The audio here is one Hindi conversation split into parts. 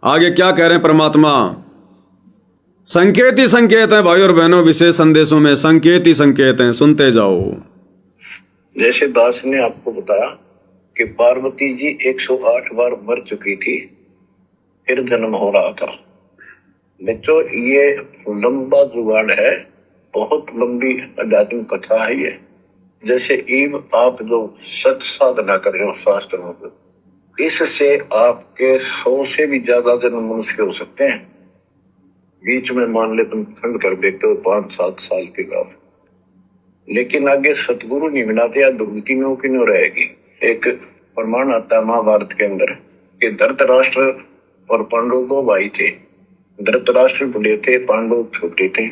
आगे क्या कह रहे हैं परमात्मा? संकेत ही संकेत है भाई और बहनों, विशेष संदेशों में संकेत ही संकेत हैं, सुनते जाओ। जैसे दास ने आपको बताया कि पार्वती जी 108 बार मर चुकी थी, फिर जन्म हो रहा था। बच्चों, ये लंबा जुगाड़ है, बहुत लंबी आध्यात्मिक कथा है ये। जैसे ईव आप जो सत साधना कर रहे हो शास्त्रों में, इससे आपके 100 से भी ज्यादा जन्म मनुष्य हो सकते हैं। बीच में मान ले तुम खंड कर देते हो 5-7 साल के बाद, लेकिन आगे सतगुरु नहीं बनाते या दुर्गति में क्यों रहेगी। एक प्रमाण आता है महाभारत के अंदर कि धृतराष्ट्र और पांडव 2 भाई थे। धृतराष्ट्र बड़े थे, पांडव छोटे थे।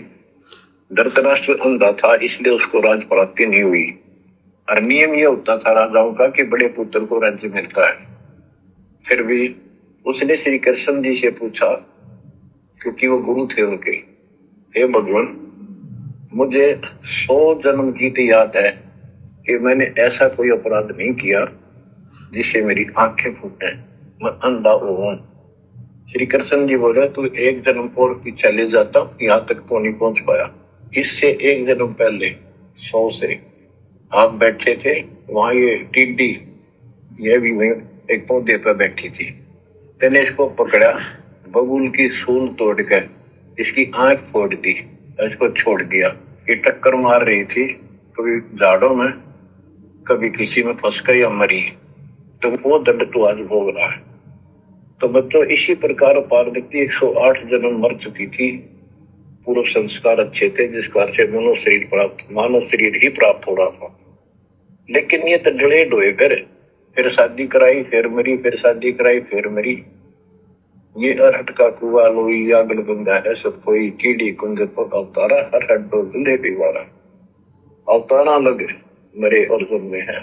धृतराष्ट्र अंधा था, इसलिए उसको राज प्राप्ति नहीं हुई। और नियम यह होता था राजाओं का कि बड़े पुत्र को राज्य मिलता है। फिर भी उसने श्री कृष्ण जी से पूछा, क्योंकि वो गुरु थे उनके, हे भगवान, मुझे 100 जन्म की तो याद है कि मैंने ऐसा कोई अपराध नहीं किया जिससे मेरी आंखें फूटे, मैं अंधा हूं। श्री कृष्ण जी बोले, तू 1 जन्म और पीछे ले जाता, यहाँ तक तो नहीं पहुंच पाया। इससे 1 जन्म पहले 100 से आप बैठे थे वहां, ये टिड्डी ये भी एक पौधे पर बैठी थी। तेने इसको पकड़ा, बबूल की सूल तोड़ कर इसकी आंख फोड़ दी, इसको छोड़ दिया। ये टक्कर मार रही थी, कभी झाड़ों में, कभी किसी में फंस कर या मरी, तो वो दंड तो आज भोग रहा है। तो बच्चों, इसी प्रकार पार्वती 108 जन्म मर चुकी थी। पूर्व संस्कार अच्छे थे, जिस कारण से मानव शरीर ही प्राप्त हो रहा था। लेकिन ये तो डिलेड हुए, फिर शादी कराई, फिर मरी, फिर शादी कराई, फिर मरी। ये अरहट का कुआ लोई आगल बंदा है सब कोई, कीड़ी कुंज पर अवतारा, हर हट डो दुल्हे बिवारा। अवतारा लगे मरे और जन्मे हैं।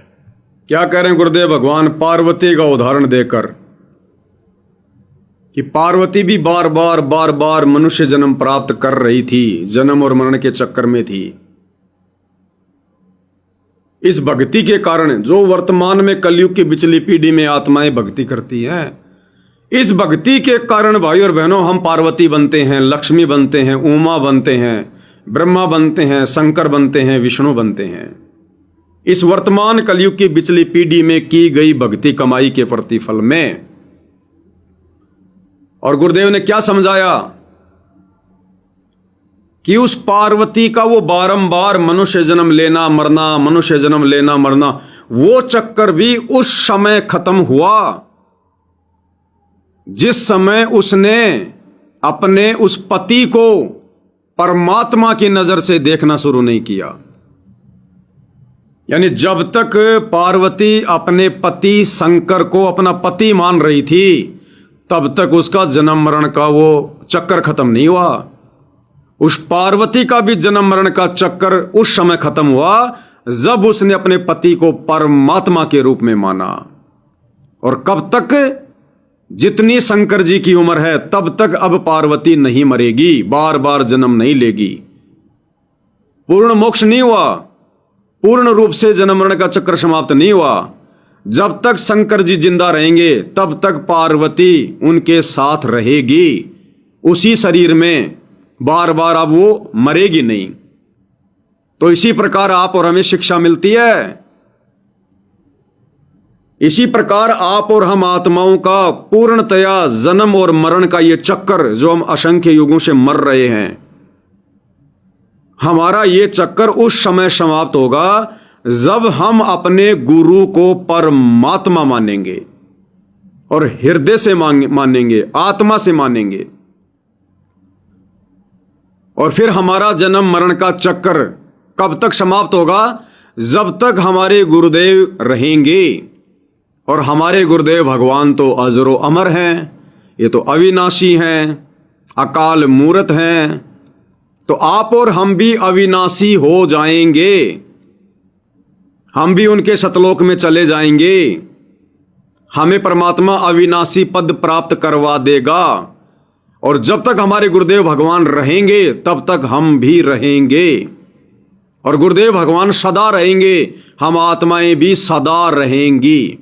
क्या कह रहे हैं गुरुदेव भगवान पार्वती का उदाहरण देकर कि पार्वती भी बार बार मनुष्य जन्म प्राप्त कर रही थी, जन्म और मरण के चक्कर में थी। इस भक्ति के कारण जो वर्तमान में कलयुग की बिचली पीढ़ी में आत्माएं भक्ति करती हैं, इस भक्ति के कारण भाई और बहनों हम पार्वती बनते हैं, लक्ष्मी बनते हैं, उमा बनते हैं, ब्रह्मा बनते हैं, शंकर बनते हैं, विष्णु बनते हैं। इस वर्तमान कलयुग की बिचली पीढ़ी में की गई भक्ति कमाई के प्रतिफल में। और गुरुदेव ने क्या समझाया कि उस पार्वती का वो बारंबार मनुष्य जन्म लेना मरना, मनुष्य जन्म लेना मरना, वो चक्कर भी उस समय खत्म हुआ जिस समय उसने अपने उस पति को परमात्मा की नजर से देखना शुरू नहीं किया। यानी जब तक पार्वती अपने पति शंकर को अपना पति मान रही थी, तब तक उसका जन्म मरण का वो चक्कर खत्म नहीं हुआ। उस पार्वती का भी जन्म मरण का चक्कर उस समय खत्म हुआ जब उसने अपने पति को परमात्मा के रूप में माना। और कब तक? जितनी शंकर जी की उम्र है तब तक अब पार्वती नहीं मरेगी, बार बार जन्म नहीं लेगी। पूर्ण मोक्ष नहीं हुआ, पूर्ण रूप से जन्म मरण का चक्र समाप्त नहीं हुआ। जब तक शंकर जी जिंदा रहेंगे तब तक पार्वती उनके साथ रहेगी उसी शरीर में, बार बार अब वो मरेगी नहीं। तो इसी प्रकार आप और हमें शिक्षा मिलती है। इसी प्रकार आप और हम आत्माओं का पूर्णतया जन्म और मरण का ये चक्कर जो हम असंख्य युगों से मर रहे हैं, हमारा ये चक्कर उस समय समाप्त होगा जब हम अपने गुरु को परमात्मा मानेंगे और हृदय से मानेंगे, आत्मा से मानेंगे। और फिर हमारा जन्म मरण का चक्कर कब तक समाप्त होगा? जब तक हमारे गुरुदेव रहेंगे। और हमारे गुरुदेव भगवान तो अजरो अमर हैं, ये तो अविनाशी हैं, अकाल मूर्त हैं। तो आप और हम भी अविनाशी हो जाएंगे, हम भी उनके सतलोक में चले जाएंगे। हमें परमात्मा अविनाशी पद प्राप्त करवा देगा। और जब तक हमारे गुरुदेव भगवान रहेंगे तब तक हम भी रहेंगे। और गुरुदेव भगवान सदा रहेंगे, हम आत्माएं भी सदा रहेंगी।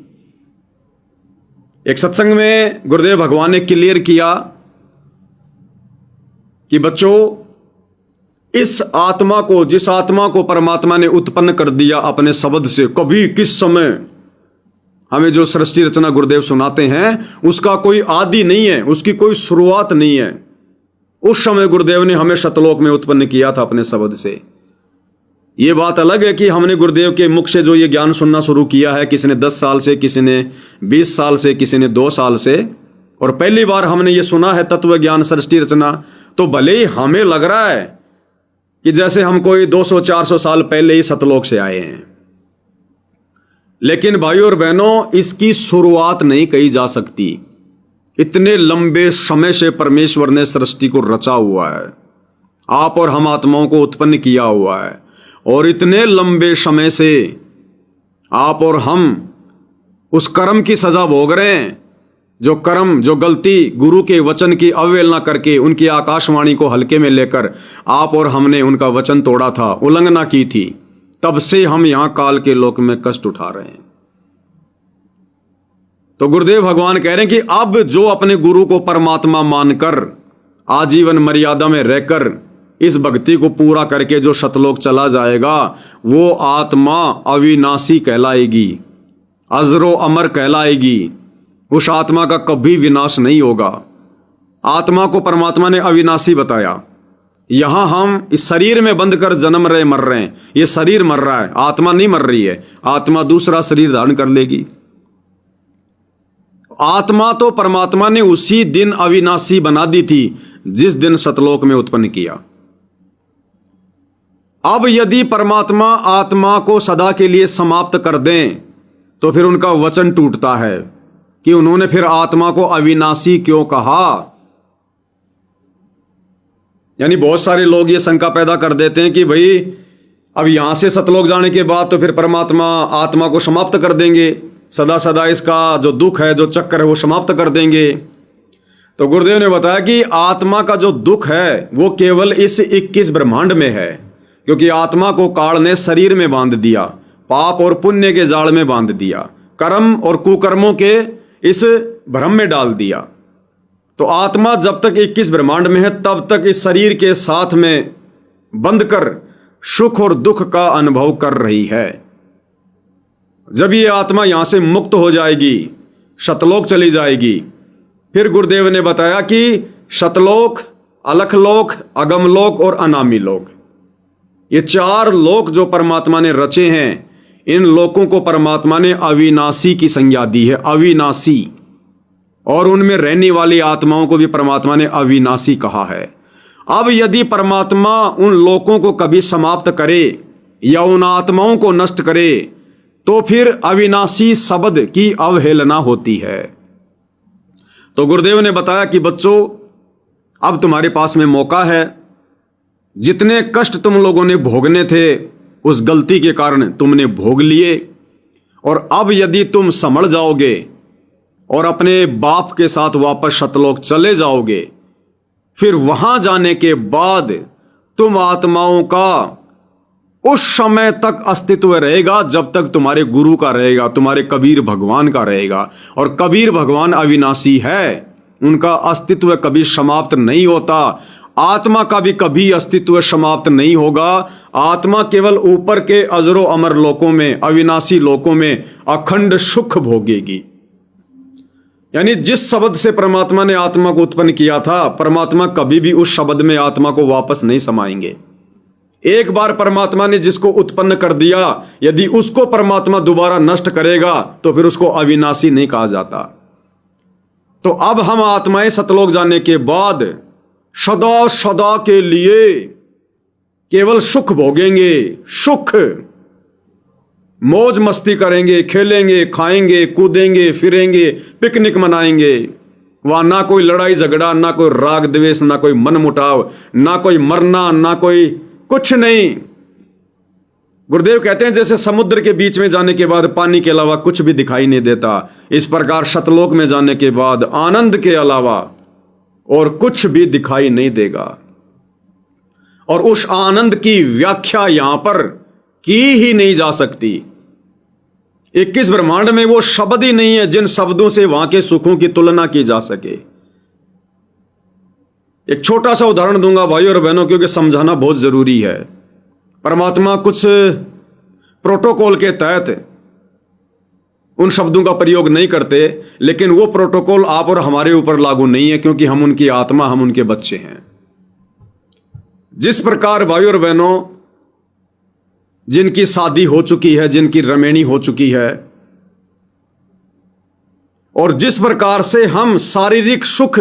एक सत्संग में गुरुदेव भगवान ने क्लियर किया कि बच्चों, इस आत्मा को, जिस आत्मा को परमात्मा ने उत्पन्न कर दिया अपने शब्द से, कभी किस समय, हमें जो सृष्टि रचना गुरुदेव सुनाते हैं उसका कोई आदि नहीं है, उसकी कोई शुरुआत नहीं है। उस समय गुरुदेव ने हमें सतलोक में उत्पन्न किया था अपने शब्द से। यह बात अलग है कि हमने गुरुदेव के मुख से जो ये ज्ञान सुनना शुरू किया है, किसी ने 10 साल से, किसी ने 20 साल से, किसी ने 2 साल से, और पहली बार हमने ये सुना है तत्व ज्ञान सृष्टि रचना, तो भले ही हमें लग रहा है कि जैसे हम कोई 200-400 साल पहले ही सतलोक से आए हैं, लेकिन भाइयों और बहनों, इसकी शुरुआत नहीं कही जा सकती। इतने लंबे समय से परमेश्वर ने सृष्टि को रचा हुआ है, आप और हम आत्माओं को उत्पन्न किया हुआ है, और इतने लंबे समय से आप और हम उस कर्म की सजा भोग रहे हैं, जो कर्म, जो गलती, गुरु के वचन की अवहेलना करके, उनकी आकाशवाणी को हल्के में लेकर आप और हमने उनका वचन तोड़ा था, उल्लंघना की थी, तब से हम यहां काल के लोक में कष्ट उठा रहे हैं। तो गुरुदेव भगवान कह रहे हैं कि अब जो अपने गुरु को परमात्मा मानकर आजीवन मर्यादा में रहकर इस भक्ति को पूरा करके जो सतलोक चला जाएगा, वो आत्मा अविनाशी कहलाएगी, अजरो अमर कहलाएगी। उस आत्मा का कभी विनाश नहीं होगा। आत्मा को परमात्मा ने अविनाशी बताया। यहां हम इस शरीर में बंद कर जन्म रहे, मर रहे हैं, ये शरीर मर रहा है, आत्मा नहीं मर रही है। आत्मा दूसरा शरीर धारण कर लेगी। आत्मा तो परमात्मा ने उसी दिन अविनाशी बना दी थी जिस दिन सतलोक में उत्पन्न किया। अब यदि परमात्मा आत्मा को सदा के लिए समाप्त कर दें तो फिर उनका वचन टूटता है कि उन्होंने फिर आत्मा को अविनाशी क्यों कहा। यानी बहुत सारे लोग ये शंका पैदा कर देते हैं कि भाई अब यहां से सतलोक जाने के बाद तो फिर परमात्मा आत्मा को समाप्त कर देंगे, सदा सदा इसका जो दुख है, जो चक्कर है, वो समाप्त कर देंगे। तो गुरुदेव ने बताया कि आत्मा का जो दुख है वो केवल इस 21 ब्रह्मांड में है, क्योंकि आत्मा को काल ने शरीर में बांध दिया, पाप और पुण्य के जाल में बांध दिया, कर्म और कुकर्मों के इस भ्रम में डाल दिया। तो आत्मा जब तक 21 ब्रह्मांड में है तब तक इस शरीर के साथ में बंद कर सुख और दुख का अनुभव कर रही है। जब ये आत्मा यहां से मुक्त हो जाएगी, सतलोक चली जाएगी, फिर गुरुदेव ने बताया कि सतलोक, अलखलोक, अगमलोक और अनामी लोक, ये 4 लोक जो परमात्मा ने रचे हैं, इन लोकों को परमात्मा ने अविनाशी की संज्ञा दी है, अविनाशी। और उनमें रहने वाली आत्माओं को भी परमात्मा ने अविनाशी कहा है। अब यदि परमात्मा उन लोकों को कभी समाप्त करे या उन आत्माओं को नष्ट करे तो फिर अविनाशी शब्द की अवहेलना होती है। तो गुरुदेव ने बताया कि बच्चों, अब तुम्हारे पास में मौका है। जितने कष्ट तुम लोगों ने भोगने थे उस गलती के कारण तुमने भोग लिए, और अब यदि तुम संभल जाओगे और अपने बाप के साथ वापस सतलोक चले जाओगे, फिर वहां जाने के बाद तुम आत्माओं का उस समय तक अस्तित्व रहेगा जब तक तुम्हारे गुरु का रहेगा, तुम्हारे कबीर भगवान का रहेगा। और कबीर भगवान अविनाशी है, उनका अस्तित्व कभी समाप्त नहीं होता। आत्मा का भी कभी अस्तित्व समाप्त नहीं होगा। आत्मा केवल ऊपर के अजरो अमर लोकों में, अविनाशी लोकों में अखंड सुख भोगेगी। यानी जिस शब्द से परमात्मा ने आत्मा को उत्पन्न किया था, परमात्मा कभी भी उस शब्द में आत्मा को वापस नहीं समाएंगे। एक बार परमात्मा ने जिसको उत्पन्न कर दिया, यदि उसको परमात्मा दोबारा नष्ट करेगा तो फिर उसको अविनाशी नहीं कहा जाता। तो अब हम आत्माएं सतलोक जाने के बाद सदा सदा के लिए केवल सुख भोगेंगे, सुख, मौज मस्ती करेंगे, खेलेंगे, खाएंगे, कूदेंगे, फिरेंगे, पिकनिक मनाएंगे। वहां ना कोई लड़ाई झगड़ा, ना कोई राग द्वेष, ना कोई मनमुटाव, ना कोई मरना, ना कोई कुछ नहीं। गुरुदेव कहते हैं जैसे समुद्र के बीच में जाने के बाद पानी के अलावा कुछ भी दिखाई नहीं देता, इस प्रकार सतलोक में जाने के बाद आनंद के अलावा और कुछ भी दिखाई नहीं देगा। और उस आनंद की व्याख्या यहां पर की ही नहीं जा सकती, 21 ब्रह्मांड में वो शब्द ही नहीं है जिन शब्दों से वहां के सुखों की तुलना की जा सके। एक छोटा सा उदाहरण दूंगा भाई और बहनों, क्योंकि समझाना बहुत जरूरी है। परमात्मा कुछ प्रोटोकॉल के तहत उन शब्दों का प्रयोग नहीं करते, लेकिन वो प्रोटोकॉल आप और हमारे ऊपर लागू नहीं है, क्योंकि हम उनकी आत्मा, हम उनके बच्चे हैं। जिस प्रकार भाई और बहनों जिनकी शादी हो चुकी है, जिनकी रमेणी हो चुकी है, और जिस प्रकार से हम शारीरिक सुख,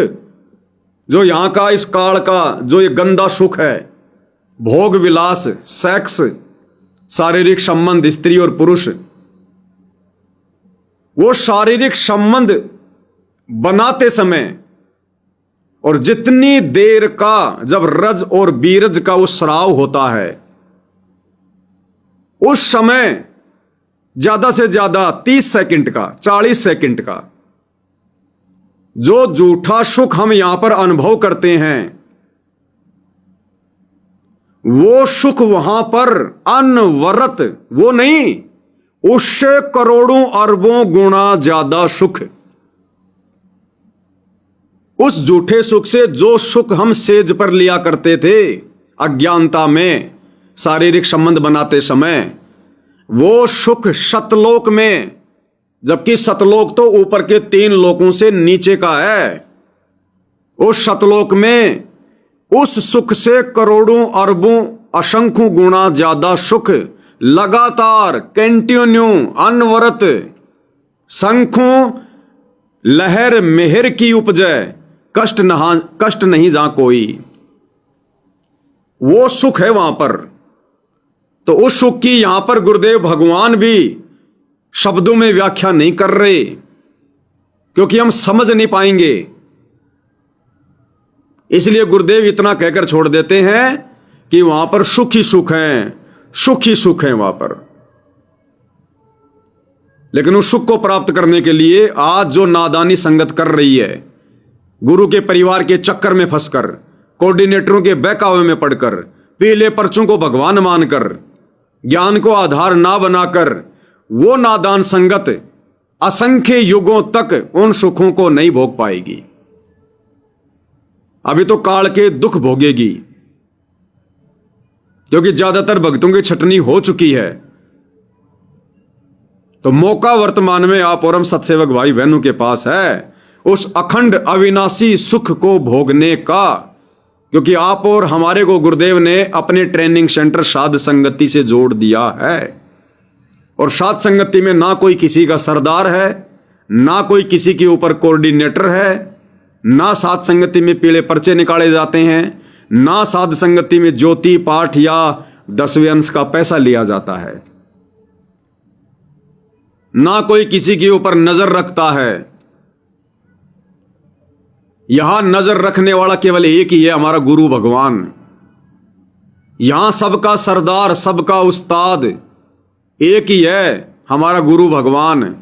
जो यहां का इस काल का जो ये गंदा सुख है, भोग विलास, सेक्स, शारीरिक संबंध स्त्री और पुरुष, वो शारीरिक संबंध बनाते समय और जितनी देर का जब रज और बीरज का वो स्राव होता है, उस समय ज्यादा से ज्यादा 30 सेकंड का, 40 सेकंड का जो झूठा सुख हम यहां पर अनुभव करते हैं, वो सुख वहां पर अनवरत, वो नहीं, उससे करोड़ों अरबों गुना ज्यादा सुख, उस झूठे सुख से जो सुख हम सेज पर लिया करते थे अज्ञानता में शारीरिक संबंध बनाते समय, वो सुख सतलोक में, जबकि सतलोक तो ऊपर के 3 लोकों से नीचे का है, उस सतलोक में उस सुख से करोड़ों अरबों असंख्य गुना ज्यादा सुख लगातार, कंटिन्यू, अनवरत, शंखों लहर मेहर की उपजै, कष्ट नहीं जहां कोई, वो सुख है वहां पर। तो उस सुख की यहां पर गुरुदेव भगवान भी शब्दों में व्याख्या नहीं कर रहे, क्योंकि हम समझ नहीं पाएंगे। इसलिए गुरुदेव इतना कहकर छोड़ देते हैं कि वहां पर सुख ही सुख है, सुख ही सुख है वहां पर। लेकिन उस सुख को प्राप्त करने के लिए आज जो नादानी संगत कर रही है, गुरु के परिवार के चक्कर में फंसकर, कोऑर्डिनेटरों के बहकावे में पड़कर, पीले पर्चों को भगवान मानकर, ज्ञान को आधार ना बनाकर, वो नादान संगत असंख्य युगों तक उन सुखों को नहीं भोग पाएगी। अभी तो काल के दुख भोगेगी, क्योंकि ज्यादातर भक्तों की छटनी हो चुकी है। तो मौका वर्तमान में आप और हम सत्सेवक भाई बहनों के पास है उस अखंड अविनाशी सुख को भोगने का, क्योंकि आप और हमारे को गुरुदेव ने अपने ट्रेनिंग सेंटर साध संगति से जोड़ दिया है। और साध संगति में ना कोई किसी का सरदार है, ना कोई किसी के ऊपर कोऑर्डिनेटर है, ना साध संगति में पीले पर्चे निकाले जाते हैं, ना साध संगति में ज्योति पाठ या 10वें अंश का पैसा लिया जाता है, ना कोई किसी के ऊपर नजर रखता है। यहां नजर रखने वाला केवल एक ही है, हमारा गुरु भगवान। यहां सबका सरदार, सबका उस्ताद एक ही है, हमारा गुरु भगवान।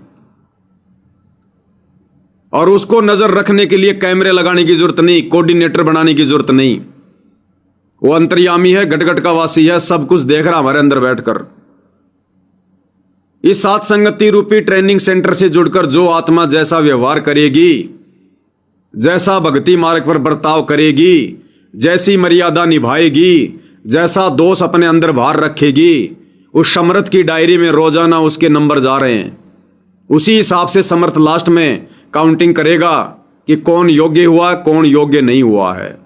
और उसको नजर रखने के लिए कैमरे लगाने की जरूरत नहीं, कोऑर्डिनेटर बनाने की जरूरत नहीं। वो अंतर्यामी है, घट-घट का वासी है, सब कुछ देख रहा हमारे अंदर बैठकर। इस सात संगति रूपी ट्रेनिंग सेंटर से जुड़कर जो आत्मा जैसा व्यवहार करेगी, जैसा भक्ति मार्ग पर बर्ताव करेगी, जैसी मर्यादा निभाएगी, जैसा दोष अपने अंदर भार रखेगी, उस समर्थ की डायरी में रोजाना उसके नंबर जा रहे हैं। उसी हिसाब से समर्थ लास्ट में काउंटिंग करेगा कि कौन योग्य हुआ, कौन योग्य नहीं हुआ है।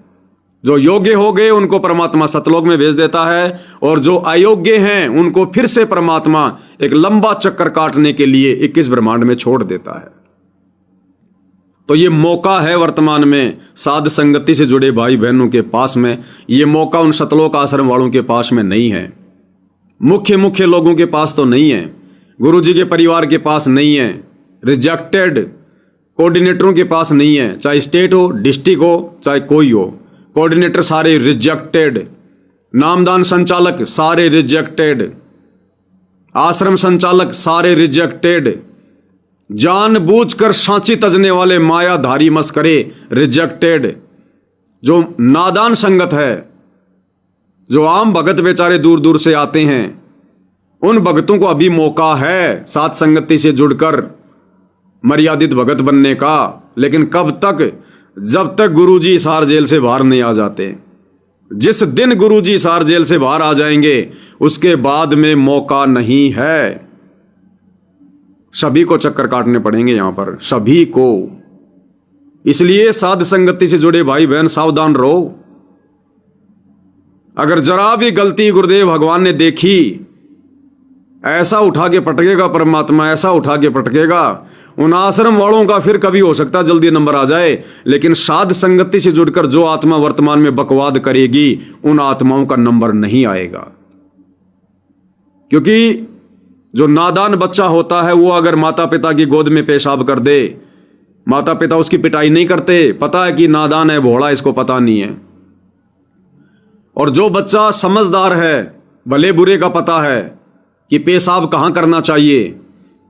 जो योग्य हो गए उनको परमात्मा सतलोक में भेज देता है, और जो अयोग्य हैं उनको फिर से परमात्मा एक लंबा चक्कर काटने के लिए 21 ब्रह्मांड में छोड़ देता है। तो ये मौका है वर्तमान में साध संगति से जुड़े भाई बहनों के पास में। ये मौका उन सतलोक आश्रम वालों के पास में नहीं है, मुख्य लोगों के पास तो नहीं है, गुरु जी के परिवार के पास नहीं है, रिजेक्टेड कोऑर्डिनेटरों के पास नहीं है, चाहे स्टेट हो, डिस्ट्रिक्ट हो, चाहे कोई हो। कोऑर्डिनेटर सारे रिजेक्टेड, नामदान संचालक सारे रिजेक्टेड, आश्रम संचालक सारे रिजेक्टेड, जानबूझकर सांची तजने वाले मायाधारी मस्करे रिजेक्टेड। जो नादान संगत है, जो आम भगत बेचारे दूर दूर से आते हैं, उन भक्तों को अभी मौका है साथ संगति से जुड़कर मर्यादित भगत बनने का, लेकिन कब तक? जब तक गुरुजी हिसार जेल से बाहर नहीं आ जाते। जिस दिन गुरुजी हिसार जेल से बाहर आ जाएंगे उसके बाद में मौका नहीं है। सभी को चक्कर काटने पड़ेंगे यहां पर, सभी को। इसलिए साध संगति से जुड़े भाई बहन सावधान रहो। अगर जरा भी गलती गुरुदेव भगवान ने देखी, ऐसा उठा के पटकेगा परमात्मा, ऐसा उठा के पटकेगा। उन आश्रम वालों का फिर कभी हो सकता जल्दी नंबर आ जाए, लेकिन साध संगति से जुड़कर जो आत्मा वर्तमान में बकवाद करेगी उन आत्माओं का नंबर नहीं आएगा। क्योंकि जो नादान बच्चा होता है वो अगर माता पिता की गोद में पेशाब कर दे, माता पिता उसकी पिटाई नहीं करते, पता है कि नादान है, भोला, इसको पता नहीं है। और जो बच्चा समझदार है, भले बुरे का पता है कि पेशाब कहां करना चाहिए,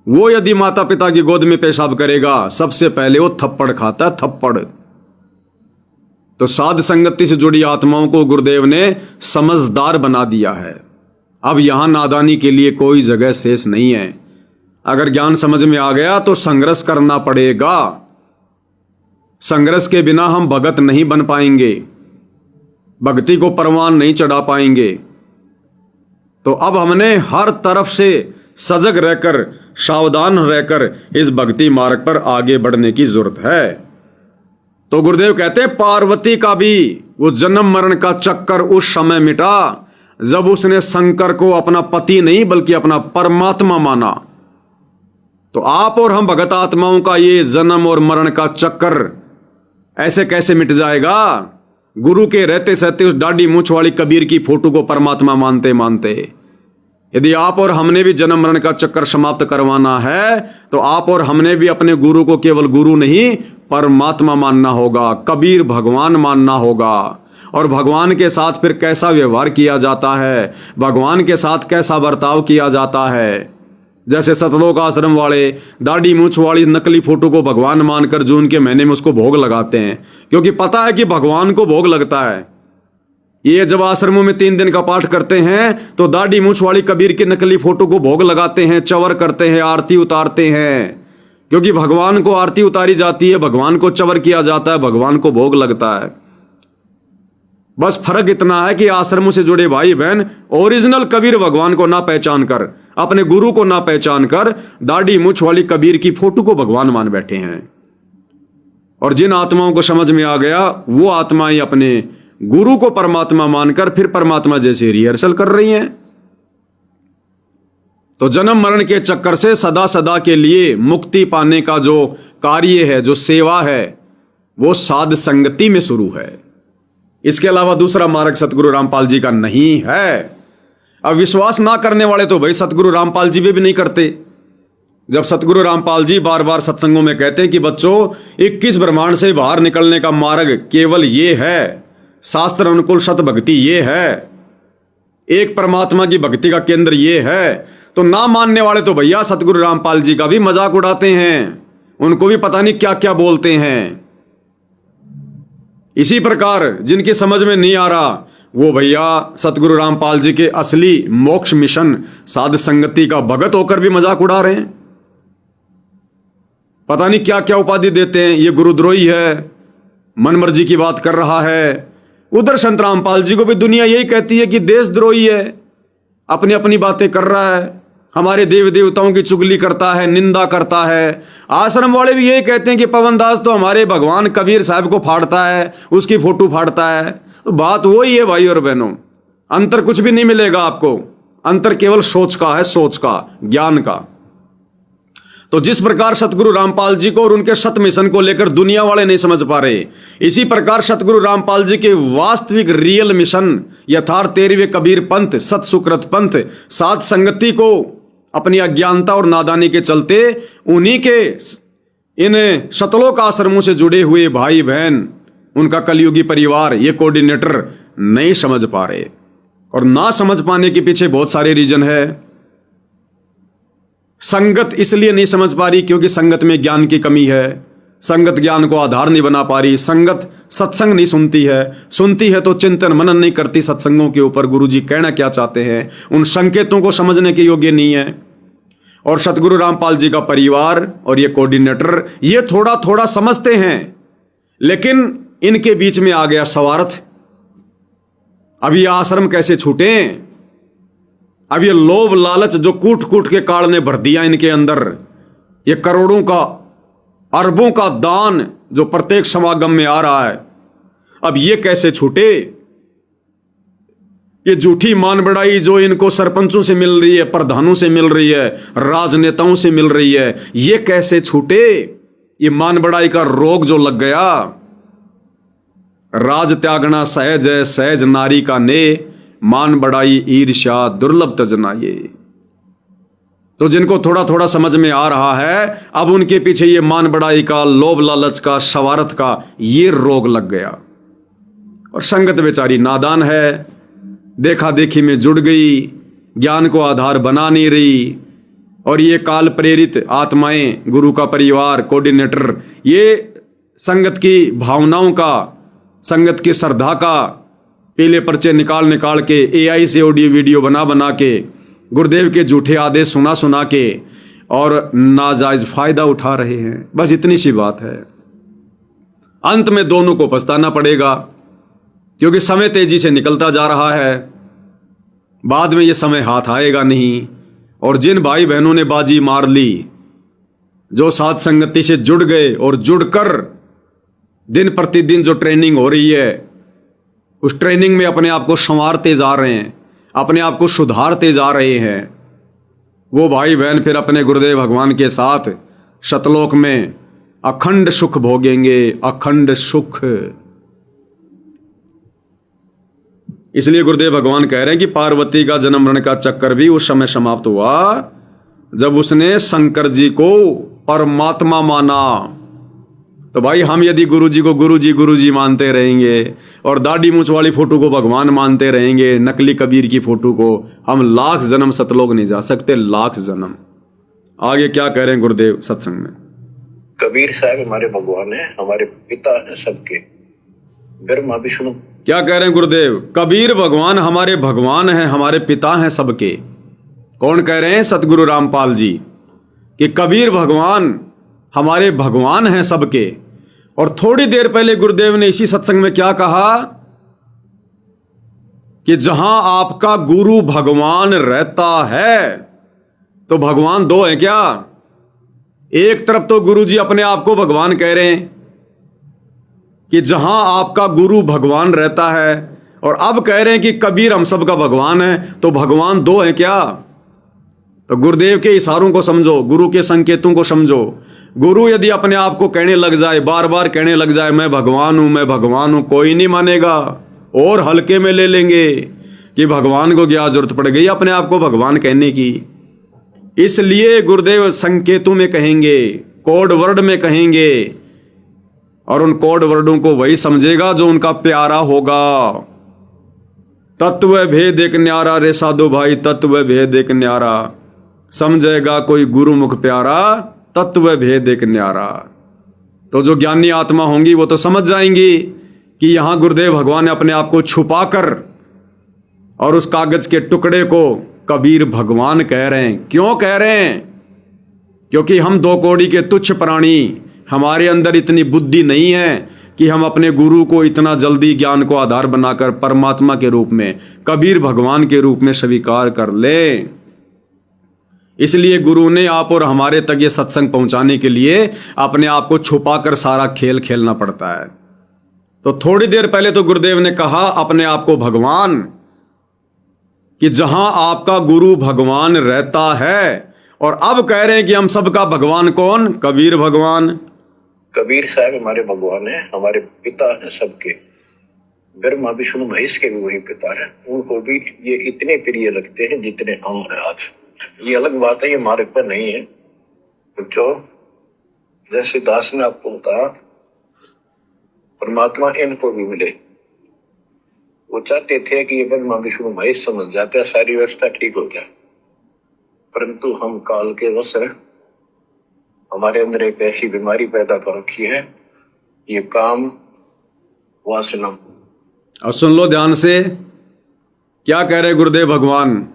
वो यदि माता पिता की गोद में पेशाब करेगा सबसे पहले वो थप्पड़ खाता है, थप्पड़। तो साध संगति से जुड़ी आत्माओं को गुरुदेव ने समझदार बना दिया है। अब यहां नादानी के लिए कोई जगह शेष नहीं है। अगर ज्ञान समझ में आ गया तो संघर्ष करना पड़ेगा। संघर्ष के बिना हम भगत नहीं बन पाएंगे, भक्ति को परवान नहीं चढ़ा पाएंगे। तो अब हमने हर तरफ से सजग रहकर, सावधान रहकर इस भक्ति मार्ग पर आगे बढ़ने की जरूरत है। तो गुरुदेव कहते हैं पार्वती का भी वो जन्म मरण का चक्कर उस समय मिटा जब उसने शंकर को अपना पति नहीं बल्कि अपना परमात्मा माना। तो आप और हम भगत आत्माओं का ये जन्म और मरण का चक्कर ऐसे कैसे मिट जाएगा? गुरु के रहते सहते उस दाढ़ी मूछ वाली कबीर की फोटो को परमात्मा मानते मानते। यदि आप और हमने भी जन्म मरण का चक्कर समाप्त करवाना है तो आप और हमने भी अपने गुरु को केवल गुरु नहीं परमात्मा मानना होगा, कबीर भगवान मानना होगा। और भगवान के साथ फिर कैसा व्यवहार किया जाता है, भगवान के साथ कैसा बर्ताव किया जाता है। जैसे सतलोक आश्रम वाले दाढ़ी मूछ वाली नकली फोटो को भगवान मानकर जून के महीने में उसको भोग लगाते हैं, क्योंकि पता है कि भगवान को भोग लगता है। ये जब आश्रमों में 3 दिन का पाठ करते हैं तो दाढ़ी मूछ वाली कबीर की नकली फोटो को भोग लगाते हैं, चवर करते हैं, आरती उतारते हैं, क्योंकि भगवान को आरती उतारी जाती है, भगवान को चवर किया जाता है, भगवान को भोग लगता है। बस फर्क इतना है कि आश्रमों से जुड़े भाई बहन ओरिजिनल कबीर भगवान को ना पहचान कर, अपने गुरु को ना पहचान कर दाढ़ी मूछ वाली कबीर की फोटो को भगवान मान बैठे हैं। और जिन आत्माओं को समझ में आ गया वो आत्माएं अपने गुरु को परमात्मा मानकर फिर परमात्मा जैसे रिहर्सल कर रही हैं। तो जन्म मरण के चक्कर से सदा सदा के लिए मुक्ति पाने का जो कार्य है, जो सेवा है, वो साध संगति में शुरू है। इसके अलावा दूसरा मार्ग सतगुरु रामपाल जी का नहीं है। अब विश्वास ना करने वाले तो भाई सतगुरु रामपाल जी भी नहीं करते। जब सतगुरु रामपाल जी बार बार सत्संगों में कहते हैं कि बच्चों 21 ब्रह्मांड से बाहर निकलने का मार्ग केवल ये है, शास्त्र अनुकूल सत भक्ति ये है, एक परमात्मा की भक्ति का केंद्र ये है, तो ना मानने वाले तो भैया सतगुरु रामपाल जी का भी मजाक उड़ाते हैं, उनको भी पता नहीं क्या क्या बोलते हैं। इसी प्रकार जिनकी समझ में नहीं आ रहा वो भैया सतगुरु रामपाल जी के असली मोक्ष मिशन साध संगति का भगत होकर भी मजाक उड़ा रहे हैं। पता नहीं क्या क्या उपाधि देते हैं, ये गुरुद्रोही है, मनमर्जी की बात कर रहा है। उधर संत रामपाल जी को भी दुनिया यही कहती है कि देशद्रोही है, अपनी अपनी बातें कर रहा है, हमारे देव देवताओं की चुगली करता है, निंदा करता है। आश्रम वाले भी यही कहते हैं कि पवनदास तो हमारे भगवान कबीर साहब को फाड़ता है, उसकी फोटो फाड़ता है। तो बात वही है भाई और बहनों, अंतर कुछ भी नहीं मिलेगा आपको, अंतर केवल सोच का है, सोच का, ज्ञान का। तो जिस प्रकार सतगुरु रामपाल जी को और उनके सत मिशन को लेकर दुनिया वाले नहीं समझ पा रहे, इसी प्रकार सतगुरु रामपाल जी के वास्तविक रियल मिशन यथार्थ 13वें कबीर पंथ, सत सुकृत पंथ, साध संगति को अपनी अज्ञानता और नादानी के चलते उन्हीं के इन शतलोक आश्रमों से जुड़े हुए भाई बहन, उनका कलयुगी परिवार, ये कोऑर्डिनेटर नहीं समझ पा रहे। और ना समझ पाने के पीछे बहुत सारे रीजन है। संगत इसलिए नहीं समझ पा रही क्योंकि संगत में ज्ञान की कमी है, संगत ज्ञान को आधार नहीं बना पा रही, संगत सत्संग नहीं सुनती है तो चिंतन मनन नहीं करती सत्संगों के ऊपर गुरुजी कहना क्या चाहते हैं, उन संकेतों को समझने के योग्य नहीं है। और सतगुरु रामपाल जी का परिवार और ये कोऑर्डिनेटर ये थोड़ा थोड़ा समझते हैं, लेकिन इनके बीच में आ गया स्वार्थ। अब ये आश्रम कैसे छूटे? अब ये लोभ लालच जो कूट कूट के काल ने भर दिया इनके अंदर, ये करोड़ों का अरबों का दान जो प्रत्येक समागम में आ रहा है, अब ये कैसे छूटे? ये झूठी मान बढ़ाई जो इनको सरपंचों से मिल रही है, प्रधानों से मिल रही है, राजनेताओं से मिल रही है, ये कैसे छूटे? ये मान बढ़ाई का रोग जो लग गया। राज त्यागना सहज है, सहज नारी का ने, मान बढ़ाई ईर्ष्या दुर्लभ तजनाये। तो जिनको थोड़ा थोड़ा समझ में आ रहा है, अब उनके पीछे ये मान बढ़ाई का, लोभ लालच का, शवारत का ये रोग लग गया। और संगत बेचारी नादान है, देखा देखी में जुड़ गई, ज्ञान को आधार बना नहीं रही। और ये काल प्रेरित आत्माएं, गुरु का परिवार, कोऑर्डिनेटर, ये संगत की भावनाओं का, संगत की श्रद्धा का पीले पर्चे निकाल निकाल के, एआई से ऑडियो वीडियो बना बना के, गुरुदेव के झूठे आदेश सुना सुना के और नाजायज फायदा उठा रहे हैं। बस इतनी सी बात है। अंत में दोनों को पछताना पड़ेगा, क्योंकि समय तेजी से निकलता जा रहा है। बाद में ये समय हाथ आएगा नहीं। और जिन भाई बहनों ने बाजी मार ली, जो साथ संगति से जुड़ गए और जुड़कर दिन प्रतिदिन जो ट्रेनिंग हो रही है, उस ट्रेनिंग में अपने आप को संवारते जा रहे हैं, अपने आप को सुधारते जा रहे हैं, वो भाई बहन फिर अपने गुरुदेव भगवान के साथ शतलोक में अखंड सुख भोगेंगे, अखंड सुख। इसलिए गुरुदेव भगवान कह रहे हैं कि पार्वती का जन्म मरण का चक्कर भी उस समय समाप्त हुआ जब उसने शंकर जी को परमात्मा माना। तो भाई हम यदि गुरुजी को गुरुजी मानते रहेंगे और दाढ़ी मूंछ वाली फोटो को भगवान मानते रहेंगे, नकली कबीर की फोटो को, हम लाख जन्म सतलोक नहीं जा सकते, लाख जन्म। आगे क्या कह रहे हैं गुरुदेव सत्संग में? कबीर साहब हमारे भगवान है, हमारे पिता है सबके। ब्रह्मा विष्णु। क्या कह रहे हैं गुरुदेव? कबीर भगवान हमारे भगवान हैं, हमारे पिता हैं सबके। कौन कह रहे हैं? सतगुरु रामपाल जी, कि कबीर भगवान हमारे भगवान हैं सबके। और थोड़ी देर पहले गुरुदेव ने इसी सत्संग में क्या कहा कि जहां आपका गुरु भगवान रहता है, तो भगवान दो हैं क्या? एक तरफ तो गुरुजी अपने आप को भगवान कह रहे हैं कि जहां आपका गुरु भगवान रहता है, और अब कह रहे हैं कि कबीर हम सबका भगवान है, तो भगवान दो हैं क्या? तो गुरुदेव के इशारों को समझो, गुरु के संकेतों को समझो। गुरु यदि अपने आप को कहने लग जाए, बार बार कहने लग जाए मैं भगवान हूं, मैं भगवान हूं, कोई नहीं मानेगा और हल्के में ले लेंगे कि भगवान को क्या जरूरत पड़ गई अपने आप को भगवान कहने की। इसलिए गुरुदेव संकेतों में कहेंगे, कोड वर्ड में कहेंगे, और उन कोड वर्डों को वही समझेगा जो उनका प्यारा होगा। तत्व भेद एक न्यारा रे साधु भाई, तत्व भेद एक न्यारा, समझेगा कोई गुरुमुख प्यारा, तत्व भेद एक न्यारा। तो जो ज्ञानी आत्मा होंगी वो तो समझ जाएंगी कि यहां गुरुदेव भगवान ने अपने आप को छुपाकर और उस कागज के टुकड़े को कबीर भगवान कह रहे हैं। क्यों कह रहे हैं? क्योंकि हम दो कौड़ी के तुच्छ प्राणी, हमारे अंदर इतनी बुद्धि नहीं है कि हम अपने गुरु को इतना जल्दी ज्ञान को आधार बनाकर परमात्मा के रूप में, कबीर भगवान के रूप में स्वीकार कर लें। इसलिए गुरु ने आप और हमारे तक ये सत्संग पहुंचाने के लिए अपने आप को छुपाकर सारा खेल खेलना पड़ता है। तो थोड़ी देर पहले तो गुरुदेव ने कहा अपने आप को भगवान, कि जहां आपका गुरु भगवान रहता है, और अब कह रहे हैं कि हम सबका भगवान कौन? कबीर भगवान। कबीर साहब हमारे भगवान है, हमारे पिता है सबके। ब्रह्मा विष्णु महेश के भी वही पिता है, उनको भी ये इतने प्रिय लगते हैं जितने हम हैं आज। ये अलग बात है, ये हमारे पर नहीं है। तो जैसे दास ने आपको बताया, परमात्मा इनको भी मिले। वो चाहते थे कि ये ब्रह्मा विष्णु महेश समझ जाते, सारी व्यवस्था ठीक हो जाए, परंतु हम काल के वश हैं, हमारे अंदर एक ऐसी बीमारी पैदा कर रखी है, ये काम वासना। अब सुन लो ध्यान से, क्या कह रहे गुरुदेव भगवान।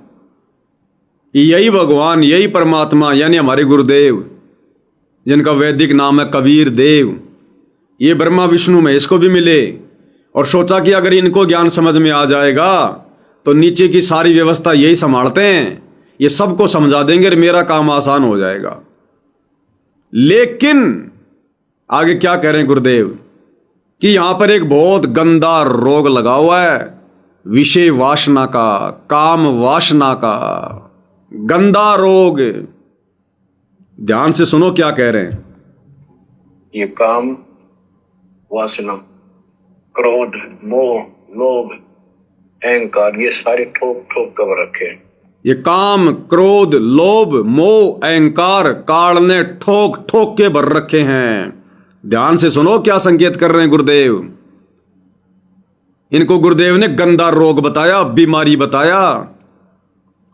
यही भगवान, यही परमात्मा यानी हमारे गुरुदेव, जिनका वैदिक नाम है कबीर देव, ये ब्रह्मा विष्णु महेश को भी मिले और सोचा कि अगर इनको ज्ञान समझ में आ जाएगा तो नीचे की सारी व्यवस्था यही संभालते हैं, ये सबको समझा देंगे और मेरा काम आसान हो जाएगा। लेकिन आगे क्या कह रहे हैं गुरुदेव कि यहां पर एक बहुत गंदा रोग लगा हुआ है, विषय वासना का, काम वासना का गंदा रोग। ध्यान से सुनो क्या कह रहे हैं। ये काम वासना, क्रोध, मोह, लोभ, अहंकार, ये सारे ठोक ठोक कर रखे हैं। ये काम, क्रोध, लोभ, मोह, अहंकार काल ने ठोक ठोक के भर रखे हैं। ध्यान से सुनो क्या संकेत कर रहे हैं गुरुदेव। इनको गुरुदेव ने गंदा रोग बताया, बीमारी बताया,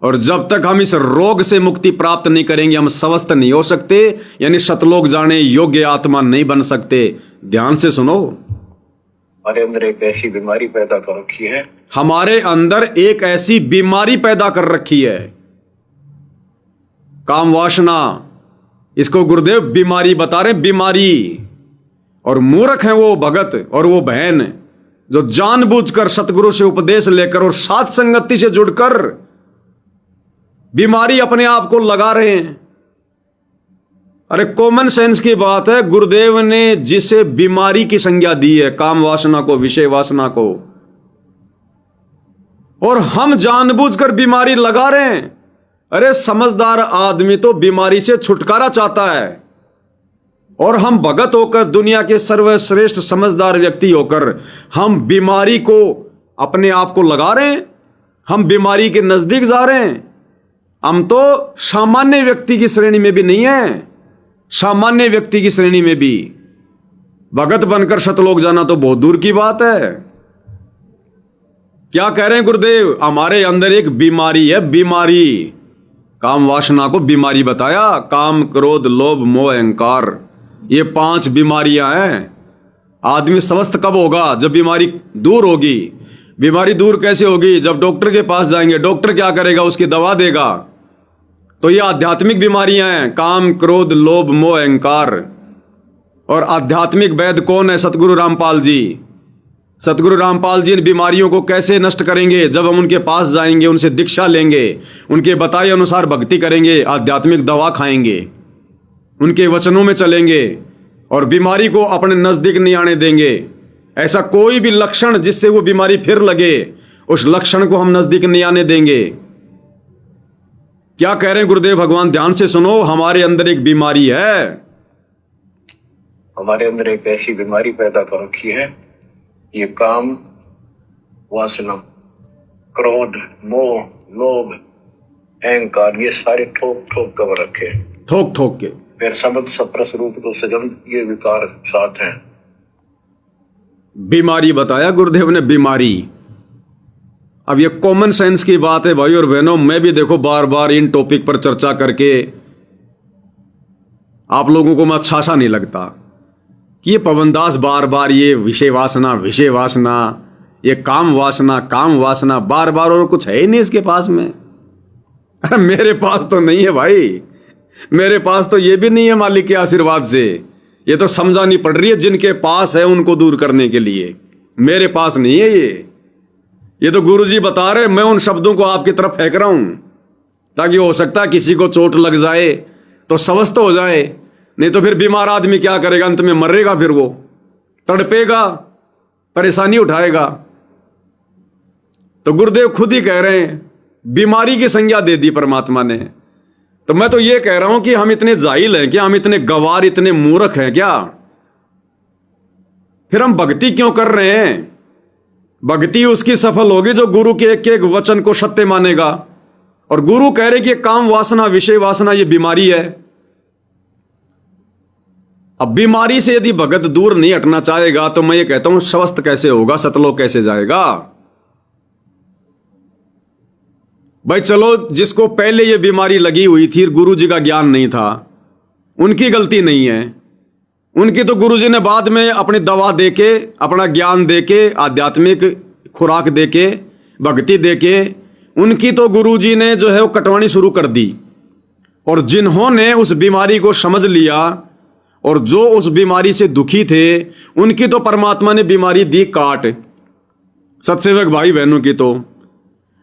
और जब तक हम इस रोग से मुक्ति प्राप्त नहीं करेंगे हम स्वस्थ नहीं हो सकते, यानी सतलोक जाने योग्य आत्मा नहीं बन सकते। ध्यान से सुनो, हमारे अंदर एक ऐसी बीमारी पैदा कर रखी है, हमारे अंदर एक ऐसी बीमारी पैदा कर रखी है, काम वासना। इसको गुरुदेव बीमारी बता रहे, बीमारी। और मूर्ख हैं वो भगत और वो बहन जो जानबूझकर सतगुरु से उपदेश लेकर और साथ संगति से जुड़कर बीमारी अपने आप को लगा रहे हैं। अरे कॉमन सेंस की बात है, गुरुदेव ने जिसे बीमारी की संज्ञा दी है, काम वासना को, विषय वासना को, और हम जानबूझकर बीमारी लगा रहे हैं। अरे समझदार आदमी तो बीमारी से छुटकारा चाहता है, और हम भगत होकर, दुनिया के सर्वश्रेष्ठ समझदार व्यक्ति होकर हम बीमारी को अपने आप को लगा रहे हैं, हम बीमारी के नजदीक जा रहे हैं। हम तो सामान्य व्यक्ति की श्रेणी में भी नहीं है, सामान्य व्यक्ति की श्रेणी में भी भगत बनकर सतलोक जाना तो बहुत दूर की बात है। क्या कह रहे हैं गुरुदेव, हमारे अंदर एक बीमारी है, बीमारी। काम वासना को बीमारी बताया, काम, क्रोध, लोभ, मोह, अहंकार, ये 5 बीमारियां हैं। आदमी स्वस्थ कब होगा? जब बीमारी दूर होगी। बीमारी दूर कैसे होगी? जब डॉक्टर के पास जाएंगे। डॉक्टर क्या करेगा? उसकी दवा देगा। तो ये आध्यात्मिक बीमारियां हैं, काम, क्रोध, लोभ, मोह, अहंकार। और आध्यात्मिक वैद्य कौन है? सतगुरु रामपाल जी। सतगुरु रामपाल जी इन बीमारियों को कैसे नष्ट करेंगे? जब हम उनके पास जाएंगे, उनसे दीक्षा लेंगे, उनके बताए अनुसार भक्ति करेंगे, आध्यात्मिक दवा खाएंगे, उनके वचनों में चलेंगे और बीमारी को अपने नजदीक नहीं आने देंगे। ऐसा कोई भी लक्षण जिससे वो बीमारी फिर लगे, उस लक्षण को हम नजदीक नहीं आने देंगे। क्या कह रहे हैं गुरुदेव भगवान? ध्यान से सुनो, हमारे अंदर एक बीमारी है, हमारे अंदर एक ऐसी बीमारी पैदा कर रखी है, ये काम वासना, क्रोध, मोह, लोभ, अहंकार, ये सारे ठोक ठोक कर रखे हैं, ठोक ठोक के। फिर शब्द सप्रस रूप तो सजन, ये विकार साथ हैं। बीमारी बताया गुरुदेव ने, बीमारी। अब ये कॉमन सेंस की बात है भाई और बहनों। मैं भी देखो बार बार इन टॉपिक पर चर्चा करके आप लोगों को मैं अच्छा सा नहीं लगता कि ये पवनदास बार बार ये विषय वासना, विषय वासना, ये काम वासना, काम वासना बार बार, और कुछ है ही नहीं इसके पास में। अरे मेरे पास तो नहीं है भाई, मेरे पास तो ये भी नहीं है मालिक के आशीर्वाद से। ये तो समझानी पड़ रही है जिनके पास है उनको दूर करने के लिए। मेरे पास नहीं है ये तो गुरुजी बता रहे, मैं उन शब्दों को आपकी तरफ फेंक रहा हूं ताकि हो सकता है किसी को चोट लग जाए तो स्वस्थ हो जाए। नहीं तो फिर बीमार आदमी क्या करेगा? अंत में मरेगा, फिर वो तड़पेगा, परेशानी उठाएगा। तो गुरुदेव खुद ही कह रहे हैं, बीमारी की संज्ञा दे दी परमात्मा ने। तो मैं तो ये कह रहा हूं कि हम इतने जाहिल हैं क्या? हम इतने गवार, इतने मूर्ख हैं क्या? फिर हम भक्ति क्यों कर रहे हैं? भक्ति उसकी सफल होगी जो गुरु के एक एक वचन को सत्य मानेगा। और गुरु कह रहे कि काम वासना, विषय वासना, ये बीमारी है। अब बीमारी से यदि भगत दूर नहीं हटना चाहेगा तो मैं ये कहता हूं स्वस्थ कैसे होगा? सतलोक कैसे जाएगा? भाई चलो, जिसको पहले ये बीमारी लगी हुई थी, गुरु जी का ज्ञान नहीं था, उनकी गलती नहीं है। उनकी तो गुरुजी ने बाद में अपनी दवा देके, अपना ज्ञान देके, आध्यात्मिक खुराक देके, भक्ति देके, उनकी तो गुरुजी ने जो है वो कटवानी शुरू कर दी। और जिन्होंने उस बीमारी को समझ लिया और जो उस बीमारी से दुखी थे, उनकी तो परमात्मा ने बीमारी दी काट। सत्सेवक भाई बहनों की तो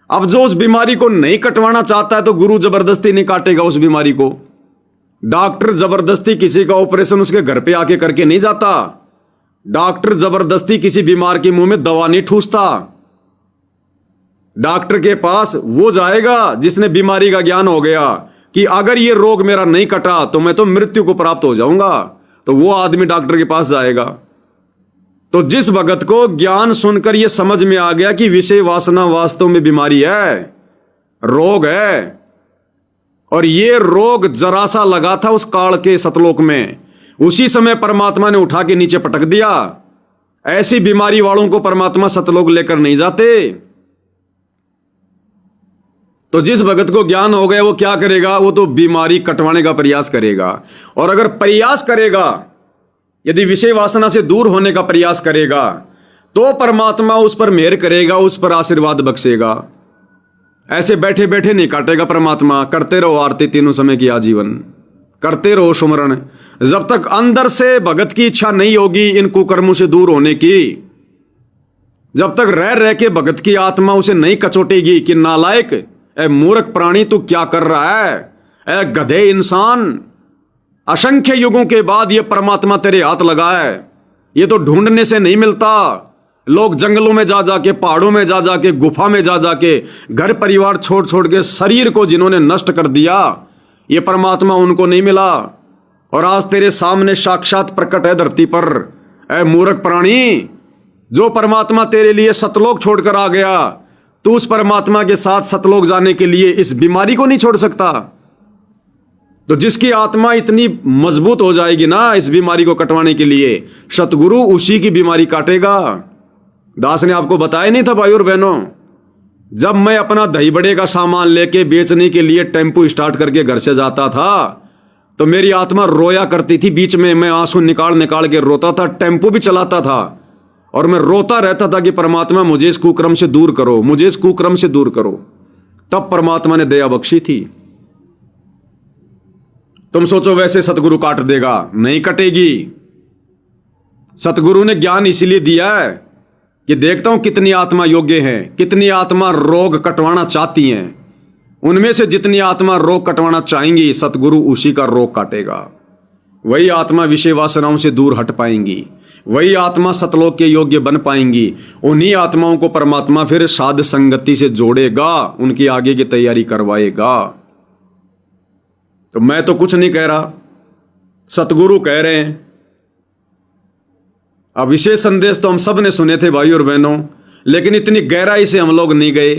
अब जो उस बीमारी को नहीं कटवाना चाहता है तो गुरु जबरदस्ती नहीं काटेगा उस बीमारी को। डॉक्टर जबरदस्ती किसी का ऑपरेशन उसके घर पे आके करके नहीं जाता। डॉक्टर जबरदस्ती किसी बीमार के मुंह में दवा नहीं ठूसता। डॉक्टर के पास वो जाएगा जिसने बीमारी का ज्ञान हो गया कि अगर ये रोग मेरा नहीं कटा तो मैं तो मृत्यु को प्राप्त हो जाऊंगा, तो वो आदमी डॉक्टर के पास जाएगा। तो जिस भगत को ज्ञान सुनकर यह समझ में आ गया कि विषय वासना वास्तव में बीमारी है, रोग है, और ये रोग जरा सा लगा था उस काल के सतलोक में, उसी समय परमात्मा ने उठा के नीचे पटक दिया। ऐसी बीमारी वालों को परमात्मा सतलोक लेकर नहीं जाते। तो जिस भगत को ज्ञान हो गया वो क्या करेगा? वो तो बीमारी कटवाने का प्रयास करेगा। और अगर प्रयास करेगा, यदि विषय वासना से दूर होने का प्रयास करेगा, तो परमात्मा उस पर मेहर करेगा, उस पर आशीर्वाद बख्शेगा। ऐसे बैठे बैठे नहीं काटेगा परमात्मा। करते रहो आरती तीनों समय की आजीवन, करते रहो सुमरण। जब तक अंदर से भगत की इच्छा नहीं होगी इन कुकर्मों से दूर होने की, जब तक रह रह के भगत की आत्मा उसे नहीं कचोटेगी कि नालायक, ए मूर्ख प्राणी तू क्या कर रहा है, ए गधे इंसान, असंख्य युगों के बाद ये परमात्मा तेरे हाथ लगा है, ये तो ढूंढने से नहीं मिलता। लोग जंगलों में जा जाके, पहाड़ों में जा जाके, गुफा में जा जाके, घर परिवार छोड़ छोड़ के, शरीर को जिन्होंने नष्ट कर दिया, ये परमात्मा उनको नहीं मिला। और आज तेरे सामने साक्षात प्रकट है धरती पर। ए मूर्ख प्राणी, जो परमात्मा तेरे लिए सतलोक छोड़कर आ गया, तू उस परमात्मा के साथ सतलोक जाने के लिए इस बीमारी को नहीं छोड़ सकता। तो जिसकी आत्मा इतनी मजबूत हो जाएगी ना इस बीमारी को कटवाने के लिए, सतगुरु उसी की बीमारी काटेगा। दास ने आपको बताया नहीं था भाई और बहनों, जब मैं अपना दही बड़े का सामान लेके बेचने के लिए टेम्पो स्टार्ट करके घर से जाता था तो मेरी आत्मा रोया करती थी। बीच में मैं आंसू निकाल निकाल के रोता था। टेम्पो भी चलाता था और मैं रोता रहता था कि परमात्मा मुझे इस कुक्रम से दूर करो, मुझे इस कुक्रम से दूर करो। तब परमात्मा ने दया बख्शी थी। तुम सोचो वैसे सतगुरु काट देगा, नहीं कटेगी। सतगुरु ने ज्ञान इसीलिए दिया है कि देखता हूं कितनी आत्मा योग्य है, कितनी आत्मा रोग कटवाना चाहती हैं। उनमें से जितनी आत्मा रोग कटवाना चाहेंगी, सतगुरु उसी का रोग काटेगा। वही आत्मा विषय वासनाओं से दूर हट पाएंगी, वही आत्मा सतलोक के योग्य बन पाएंगी। उन्हीं आत्माओं को परमात्मा फिर साध संगति से जोड़ेगा, उनकी आगे की तैयारी करवाएगा। तो मैं तो कुछ नहीं कह रहा, सतगुरु कह रहे हैं। अब विशेष संदेश तो हम सब ने सुने थे भाई और बहनों, लेकिन इतनी गहराई से हम लोग नहीं गए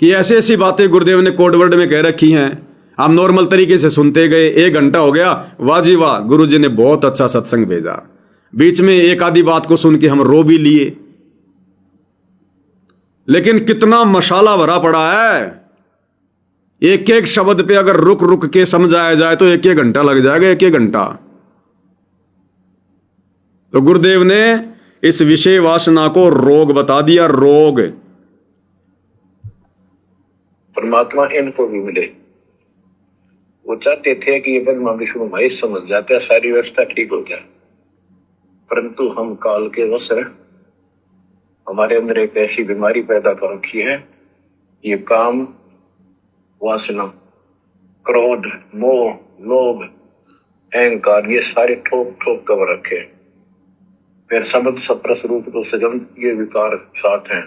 कि ऐसी ऐसी बातें गुरुदेव ने कोड वर्ड में कह रखी हैं। हम नॉर्मल तरीके से सुनते गए। 1 घंटा हो गया, वाह जी वाह, गुरु जी ने बहुत अच्छा सत्संग भेजा। बीच में एक आधी बात को सुन के हम रो भी लिए, लेकिन कितना मसाला भरा पड़ा है। एक एक शब्द पे अगर रुक रुक के समझाया जाए तो 1-1 घंटा लग जाएगा, 1-1 घंटा। तो गुरुदेव ने इस विषय वासना को रोग बता दिया, रोग। परमात्मा इनको भी मिले। वो चाहते थे कि ये ब्रह्मा विष्णु महेश समझ जाते, सारी व्यवस्था ठीक हो जाए, परंतु हम काल के वश हैं। हमारे अंदर एक ऐसी बीमारी पैदा कर रखी है, ये काम वासना, क्रोध, मोह, लोभ, अहंकार, ये सारे ठोक ठोक कर रखे। फिर शब्द सप्रस रूप तो सजन, ये विकार साथ हैं।